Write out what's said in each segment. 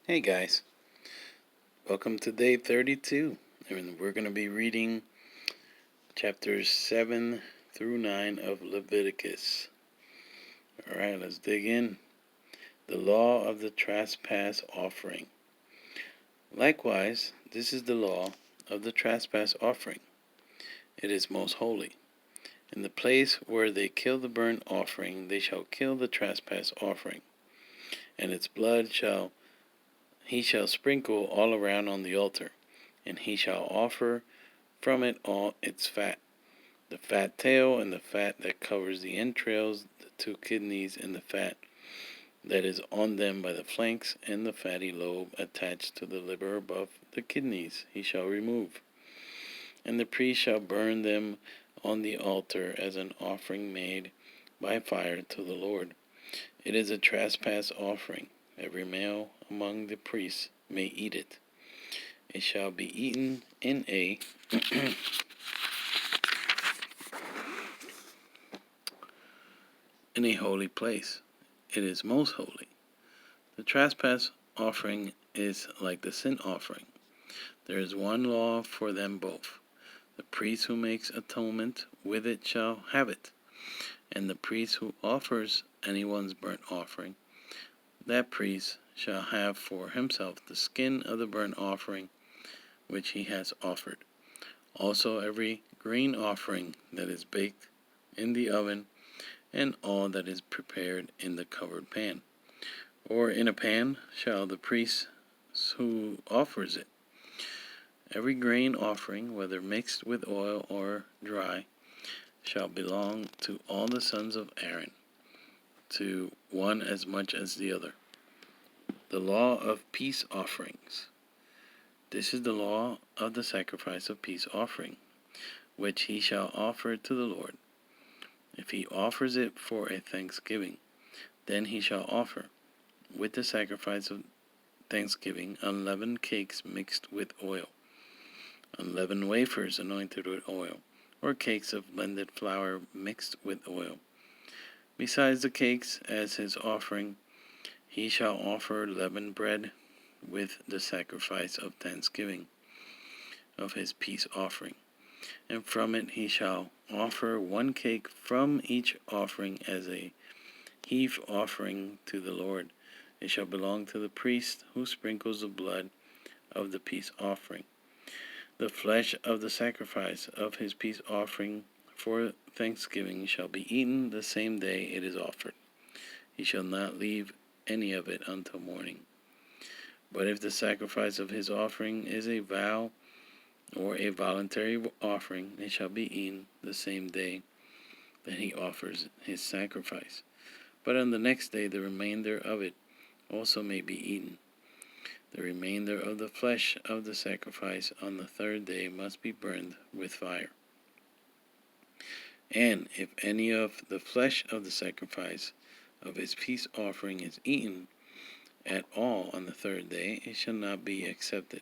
Hey guys, welcome to day 32, and we're going to be reading chapters 7 through 9 of Leviticus. Alright, let's dig in. The law of the trespass offering. Likewise, this is the law of the trespass offering. It is most holy. In the place where they kill the burnt offering, they shall kill the trespass offering, and its blood he shall sprinkle all around on the altar, and he shall offer from it all its fat, the fat tail and the fat that covers the entrails, the 2 kidneys and the fat that is on them by the flanks, and the fatty lobe attached to the liver above the kidneys he shall remove. And the priest shall burn them on the altar as an offering made by fire to the Lord. It is a trespass offering. Every male among the priests may eat it. It shall be eaten in a in a holy place. It is most holy. The trespass offering is like the sin offering. There is one law for them both. The priest who makes atonement with it shall have it, and the priest who offers anyone's burnt offering, that priest shall have for himself the skin of the burnt offering which he has offered. Also every grain offering that is baked in the oven, and all that is prepared in the covered pan, or in a pan, shall the priest who offers it. Every grain offering, whether mixed with oil or dry, shall belong to all the sons of Aaron, to one as much as the other. The law of peace offerings. This is the law of the sacrifice of peace offering, which he shall offer to the Lord. If he offers it for a thanksgiving, then he shall offer, with the sacrifice of thanksgiving, unleavened cakes mixed with oil, unleavened wafers anointed with oil, or cakes of blended flour mixed with oil. Besides the cakes, as his offering, he shall offer leavened bread with the sacrifice of thanksgiving of his peace offering. And from it he shall offer 1 cake from each offering as a heave offering to the Lord. It shall belong to the priest who sprinkles the blood of the peace offering. The flesh of the sacrifice of his peace offering for thanksgiving shall be eaten the same day it is offered. He shall not leave any of it until morning. But if the sacrifice of his offering is a vow or a voluntary offering, it shall be eaten the same day that he offers his sacrifice. But on the next day the remainder of it also may be eaten. The remainder of the flesh of the sacrifice on the 3rd day must be burned with fire. And if any of the flesh of the sacrifice of his peace offering is eaten at all on the 3rd day, it shall not be accepted,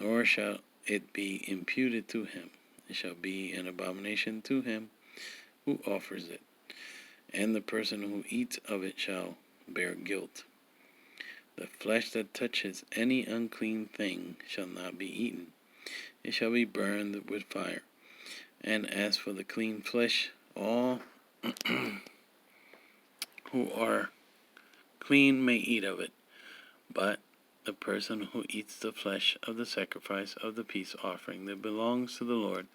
nor shall it be imputed to him. It shall be an abomination to him who offers it, and the person who eats of it shall bear guilt. The flesh that touches any unclean thing shall not be eaten. It shall be burned with fire. And as for the clean flesh, all who are clean may eat of it. But the person who eats the flesh of the sacrifice of the peace offering that belongs to the Lord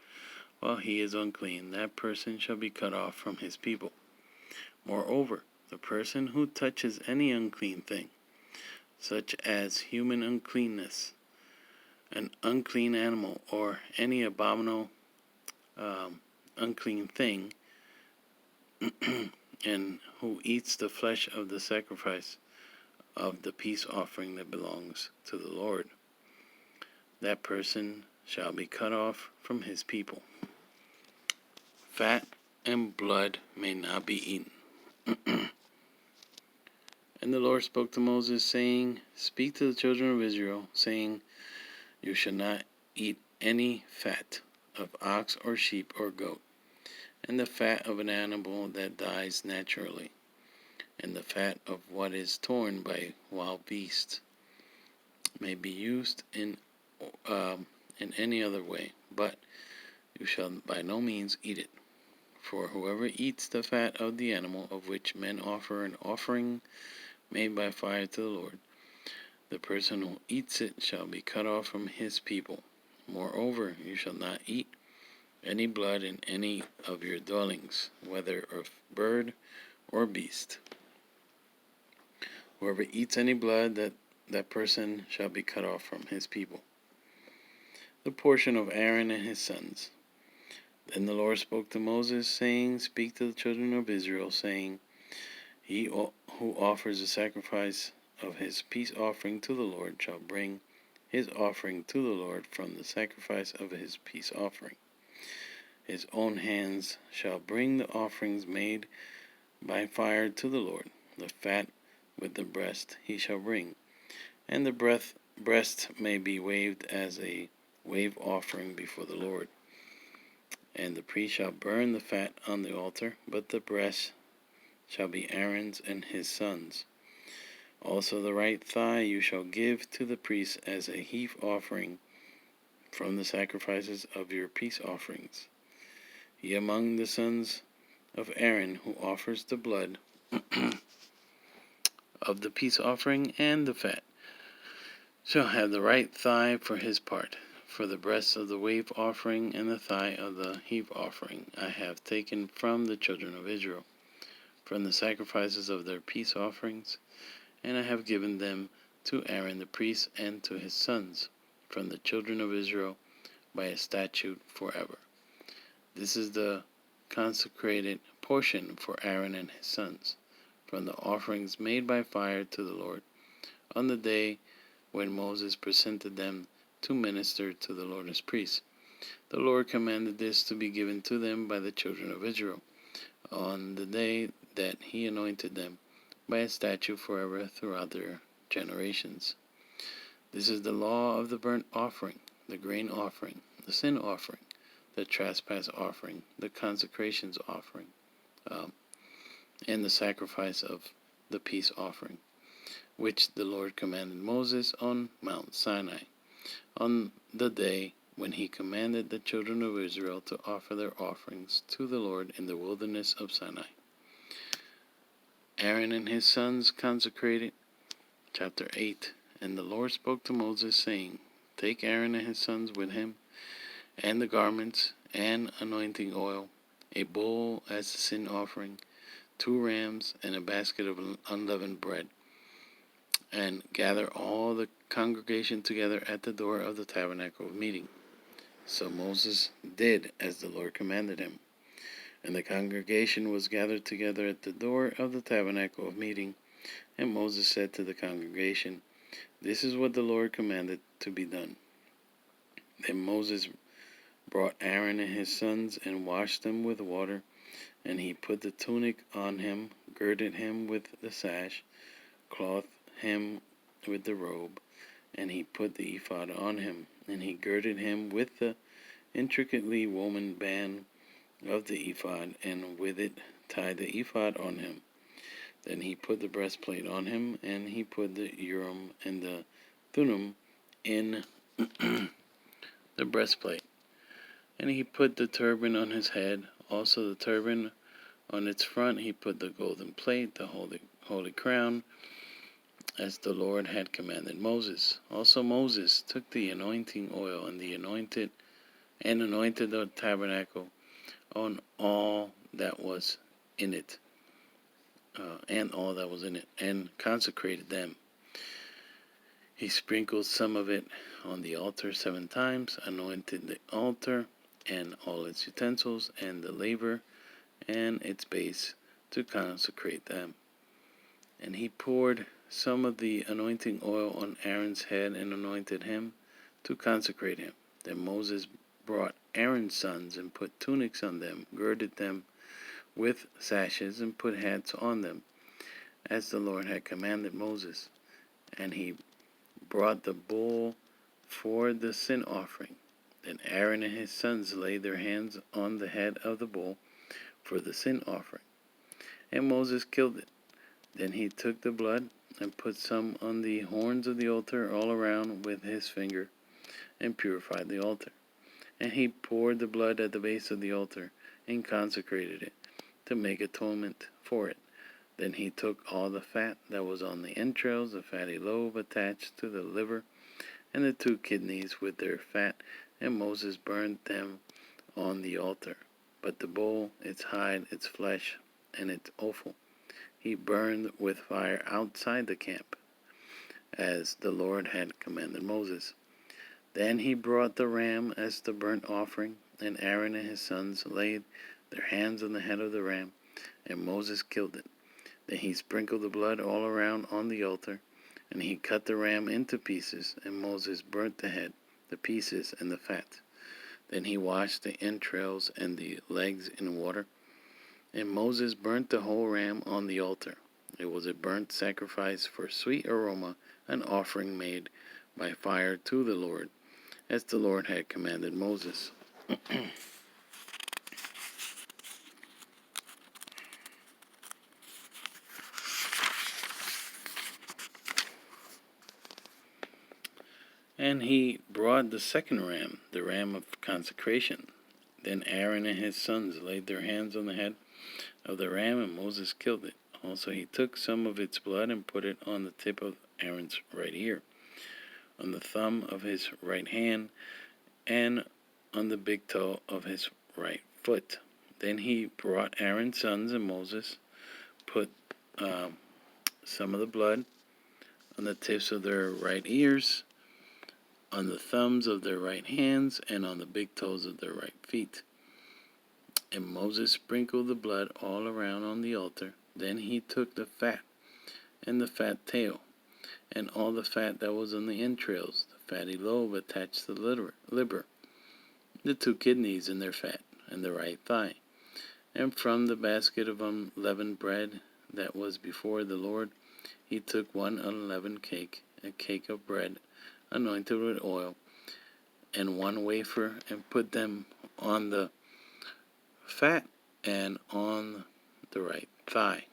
while he is unclean, that person shall be cut off from his people. Moreover, the person who touches any unclean thing, such as human uncleanness, an unclean animal, or any abominable unclean thing, and who eats the flesh of the sacrifice of the peace offering that belongs to the Lord, that person shall be cut off from his people. Fat and blood may not be eaten. And the Lord spoke to Moses, saying, Speak to the children of Israel, saying, You shall not eat any fat of ox or sheep or goat, and the fat of an animal that dies naturally, and the fat of what is torn by wild beasts, may be used in any other way, but you shall by no means eat it. For whoever eats the fat of the animal of which men offer an offering made by fire to the Lord, the person who eats it shall be cut off from his people. Moreover, you shall not eat any blood in any of your dwellings, whether of bird or beast. Whoever eats any blood, that person shall be cut off from his people. The portion of Aaron and his sons. Then the Lord spoke to Moses, saying, Speak to the children of Israel, saying, He who offers a sacrifice of his peace offering to the Lord shall bring his offering to the Lord from the sacrifice of his peace offering. His own hands shall bring the offerings made by fire to the Lord. The fat with the breast he shall bring, and the breast may be waved as a wave offering before the Lord. And the priest shall burn the fat on the altar, but the breast shall be Aaron's and his sons'. Also the right thigh you shall give to the priest as a heave offering from the sacrifices of your peace offerings. He among the sons of Aaron who offers the blood of the peace offering and the fat shall have the right thigh for his part. For the breast of the wave offering and the thigh of the heave offering I have taken from the children of Israel, from the sacrifices of their peace offerings, and I have given them to Aaron the priest and to his sons, from the children of Israel, by a statute forever. This is the consecrated portion for Aaron and his sons, from the offerings made by fire to the Lord, on the day when Moses presented them to minister to the Lord as priests. The Lord commanded this to be given to them by the children of Israel, on the day that he anointed them, by a statute forever throughout their generations. This is the law of the burnt offering, the grain offering, the sin offering, the trespass offering, the consecrations offering, and the sacrifice of the peace offering, which the Lord commanded Moses on Mount Sinai, on the day when he commanded the children of Israel to offer their offerings to the Lord in the wilderness of Sinai. Aaron and his sons consecrated. Chapter 8. And the Lord spoke to Moses, saying, Take Aaron and his sons with him, and the garments, and anointing oil, a bull as a sin offering, 2 rams, and a basket of unleavened bread, and gather all the congregation together at the door of the tabernacle of meeting. So Moses did as the Lord commanded him. And the congregation was gathered together at the door of the tabernacle of meeting. And Moses said to the congregation, This is what the Lord commanded to be done. Then Moses brought Aaron and his sons and washed them with water. And he put the tunic on him, girded him with the sash, clothed him with the robe, and he put the ephod on him, and he girded him with the intricately woven band of the ephod, and with it tied the ephod on him. Then he put the breastplate on him, and he put the Urim and the Thummim in the breastplate. And he put the turban on his head, also the turban on its front he put the golden plate, the holy crown, as the Lord had commanded Moses. Also Moses took the anointing oil and anointed the tabernacle on all that was in it, and consecrated them. He sprinkled some of it on the altar 7 times, anointed the altar and all its utensils, and the laver and its base, to consecrate them. And he poured some of the anointing oil on Aaron's head and anointed him to consecrate him. Then Moses brought Aaron's sons and put tunics on them, girded them with sashes, and put hats on them, as the Lord had commanded Moses. And he brought the bull for the sin offering. Then Aaron and his sons laid their hands on the head of the bull for the sin offering, and Moses killed it. Then he took the blood and put some on the horns of the altar all around with his finger, and purified the altar. And he poured the blood at the base of the altar, and consecrated it, to make atonement for it. Then he took all the fat that was on the entrails, the fatty lobe attached to the liver, and the 2 kidneys with their fat, and Moses burned them on the altar. But the bull, its hide, its flesh, and its offal, he burned with fire outside the camp, as the Lord had commanded Moses. Then he brought the ram as the burnt offering, and Aaron and his sons laid their hands on the head of the ram, and Moses killed it. Then he sprinkled the blood all around on the altar, and he cut the ram into pieces, and Moses burnt the head, the pieces, and the fat. Then he washed the entrails and the legs in water, and Moses burnt the whole ram on the altar. It was a burnt sacrifice for sweet aroma, an offering made by fire to the Lord, as the Lord had commanded Moses. And he brought the second ram, the ram of consecration. Then Aaron and his sons laid their hands on the head of the ram, and Moses killed it. Also he took some of its blood and put it on the tip of Aaron's right ear, on the thumb of his right hand, and on the big toe of his right foot. Then he brought Aaron's sons, and Moses put some of the blood on the tips of their right ears, on the thumbs of their right hands, and on the big toes of their right feet. And Moses sprinkled the blood all around on the altar. Then he took the fat and the fat tail, and all the fat that was on the entrails, the fatty lobe attached to the liver, the 2 kidneys and their fat, and the right thigh. And from the basket of unleavened bread that was before the Lord, he took 1 unleavened cake, a cake of bread anointed with oil, and 1 wafer, and put them on the fat and on the right thigh.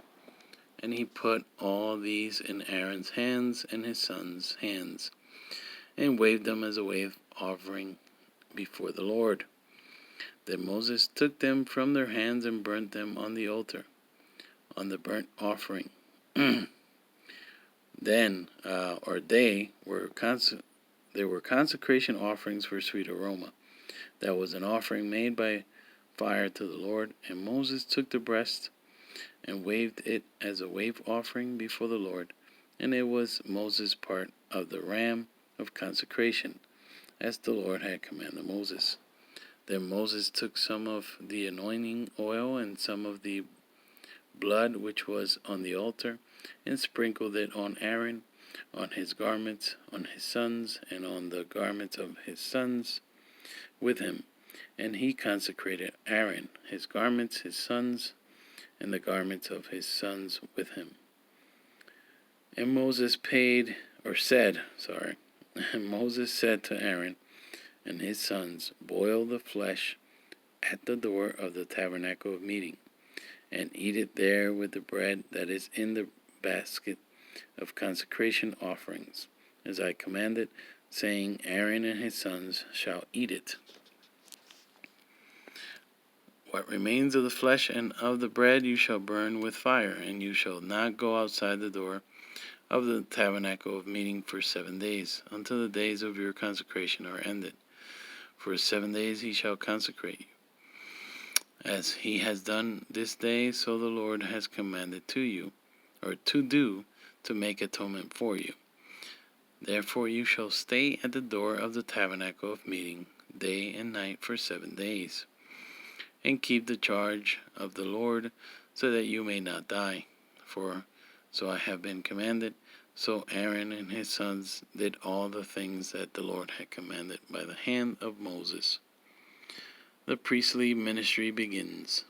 And he put all these in Aaron's hands and his sons' hands, and waved them as a wave offering before the Lord. Then Moses took them from their hands and burnt them on the altar, on the burnt offering. They were consecration offerings for sweet aroma. That was an offering made by fire to the Lord. And Moses took the breast and waved it as a wave offering before the Lord. And it was Moses' part of the ram of consecration, as the Lord had commanded Moses. Then Moses took some of the anointing oil and some of the blood which was on the altar, and sprinkled it on Aaron, on his garments, on his sons, and on the garments of his sons with him. And he consecrated Aaron, his garments, his sons, and the garments of his sons with him. And Moses said to Aaron and his sons, boil the flesh at the door of the tabernacle of meeting, and eat it there with the bread that is in the basket of consecration offerings, as I commanded, saying, Aaron and his sons shall eat it. What remains of the flesh and of the bread you shall burn with fire, and you shall not go outside the door of the tabernacle of meeting for 7 days, until the days of your consecration are ended. For 7 days he shall consecrate you. As he has done this day, so the Lord has commanded to you, or to do, to make atonement for you. Therefore you shall stay at the door of the tabernacle of meeting, day and night for 7 days, and keep the charge of the Lord, so that you may not die. For so I have been commanded. So Aaron and his sons did all the things that the Lord had commanded by the hand of Moses. The priestly ministry begins.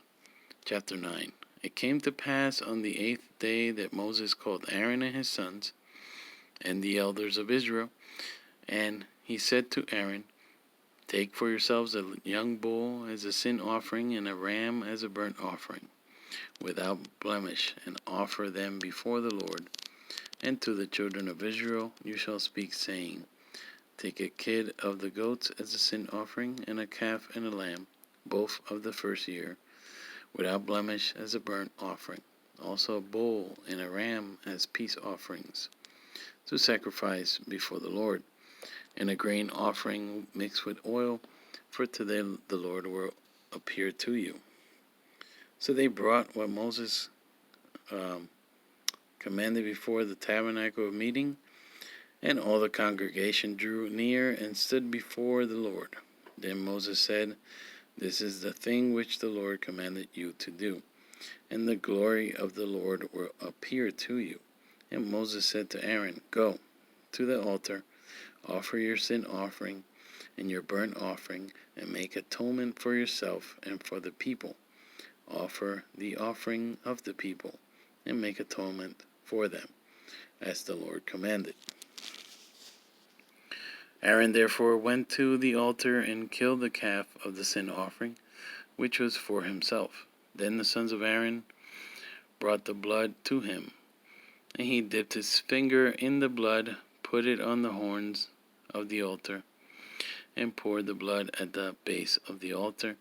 Chapter 9. It came to pass on the 8th day that Moses called Aaron and his sons and the elders of Israel, and he said to Aaron, take for yourselves a young bull as a sin offering and a ram as a burnt offering, without blemish, and offer them before the Lord. And to the children of Israel you shall speak, saying, Take a kid of the goats as a sin offering, and a calf and a lamb, both of the first year, without blemish, as a burnt offering. Also a bull and a ram as peace offerings, to sacrifice before the Lord, and a grain offering mixed with oil, for to them the Lord will appear to you. So they brought what Moses commanded before the tabernacle of meeting, and all the congregation drew near and stood before the Lord. Then Moses said, This is the thing which the Lord commanded you to do, and the glory of the Lord will appear to you. And Moses said to Aaron, Go to the altar, offer your sin offering and your burnt offering, and make atonement for yourself and for the people. Offer the offering of the people, and make atonement for them, as the Lord commanded. Aaron therefore went to the altar and killed the calf of the sin offering, which was for himself. Then the sons of Aaron brought the blood to him, and he dipped his finger in the blood, put it on the horns of the altar, and poured the blood at the base of the altar.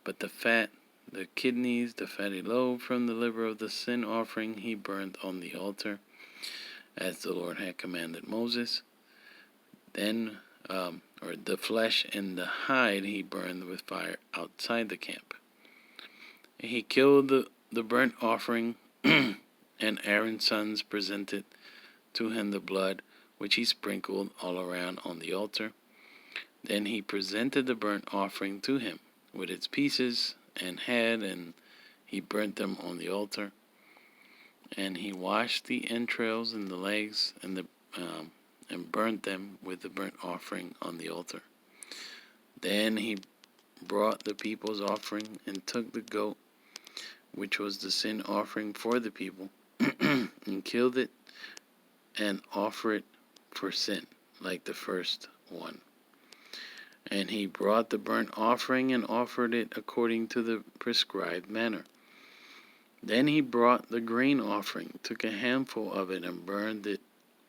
But the fat, the kidneys, the fatty lobe from the liver of the sin offering he burnt on the altar, as the Lord had commanded Moses. Then, the flesh and the hide he burned with fire outside the camp. And he killed the burnt offering, and Aaron's sons presented to him the blood, which he sprinkled all around on the altar. Then he presented the burnt offering to him, with its pieces and head, and he burnt them on the altar. And he washed the entrails and the legs and burnt them with the burnt offering on the altar. Then he brought the people's offering and took the goat, which was the sin offering for the people, and killed it and offered it for sin, like the first one. And he brought the burnt offering and offered it according to the prescribed manner. Then he brought the grain offering, took a handful of it, and burned it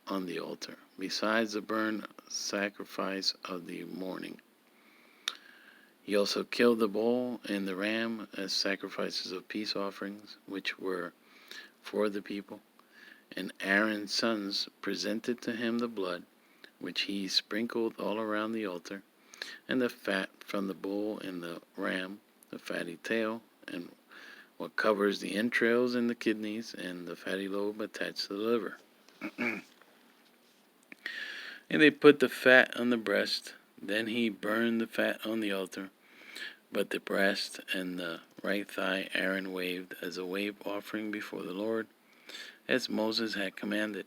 on the altar, besides the burnt sacrifice of the morning. He also killed the bull and the ram as sacrifices of peace offerings, which were for the people. And Aaron's sons presented to him the blood, which he sprinkled all around the altar, and the fat from the bull and the ram, the fatty tail, and what covers the entrails and the kidneys, and the fatty lobe attached to the liver. And they put the fat on the breast. Then he burned the fat on the altar. But the breast and the right thigh Aaron waved as a wave offering before the Lord, as Moses had commanded.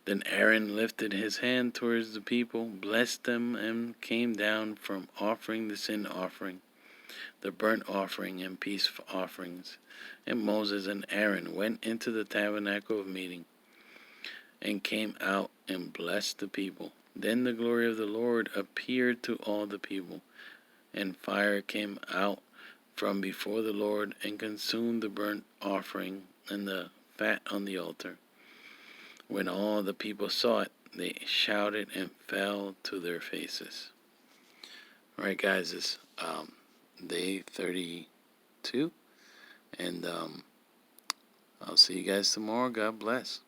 Then Aaron lifted his hand towards the people, blessed them, and came down from offering the sin offering, the burnt offering, and peace offerings. And Moses and Aaron went into the tabernacle of meeting, and came out and blessed the people. Then the glory of the Lord appeared to all the people, and fire came out from before the Lord, and consumed the burnt offering and the fat on the altar. When all the people saw it, they shouted and fell to their faces. All right, guys, it's day 32, and I'll see you guys tomorrow. God bless.